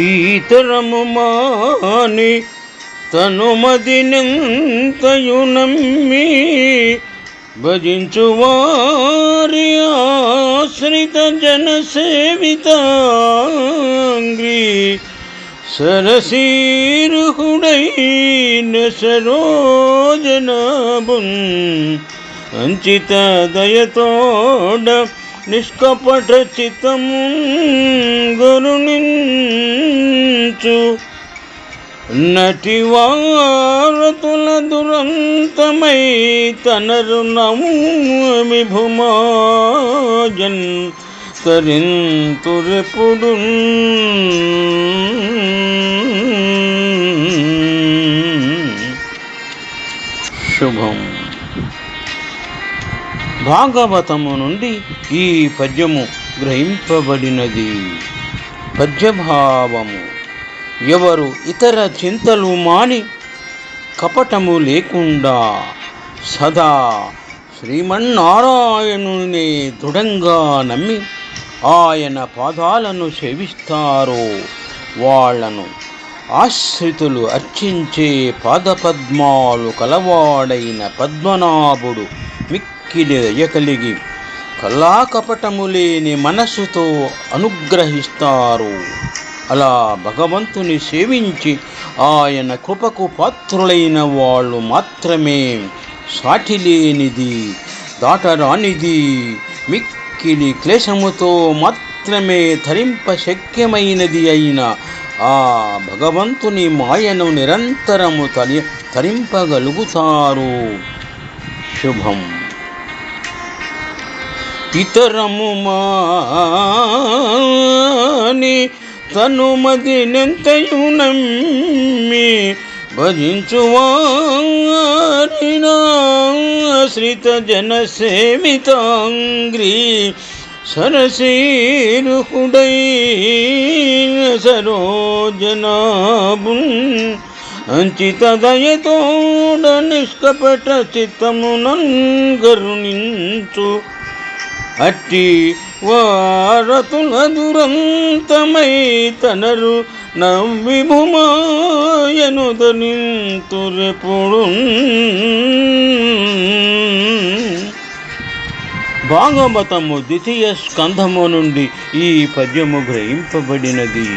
ఈతరము మాని తనుమదినెంతయు నమ్మి భజించు వారి ఆశ్రిత జన సేవితాంగ్రి సరసీరుహుడైన సరోజనాభున్ అంచిత దయతోడ నిష్కపట చిత్తము గరుణించు నటివారతుల దురంతమై తనరు నమ్మి భుమాజన్ తరింతురెప్పుడు శుభం. భాగవతము నుండి ఈ పద్యము గ్రహింపబడినది. పద్యభావము: ఎవరు ఇతర చింతలు మాని కపటము లేకుండా సదా శ్రీమన్నారాయణునే దృఢంగా నమ్మి ఆయన పాదాలను సేవిస్తారో వాళ్లను ఆశ్రితులు అర్చించే పాదపద్మాలు కలవాడైన పద్మనాభుడు మిక్కిలి దయకలిగి కళాకపటము లేని మనస్సుతో అనుగ్రహిస్తారు. అలా భగవంతుని సేవించి ఆయన కృపకు పాత్రులైన వాళ్ళు మాత్రమే సాటిలేనిది, దాటరానిది, మిక్కిలి క్లేశముతో మాత్రమే తరింప శక్యమైనది అయిన ఆ భగవంతుని మాయను నిరంతరము తరింపగలుగుతారు. శుభం. ఇతరము మాని తనుమదినెంతయు నమ్మి భజించు వారినాశ్రిత జన సేవితాంగ్రి సరసీరుహుడైన సరోజనాభున్ అంచిత దయతోడ నిష్కపట చిత్తమునన్ గరుణించు అట్టి వారతుల దురంతమై తనరు నవ్వి భుమాయను ధరింతురెప్పుడు. భాగవతము 2వ స్కంధము నుండి ఈ పద్యము గ్రహింపబడినది.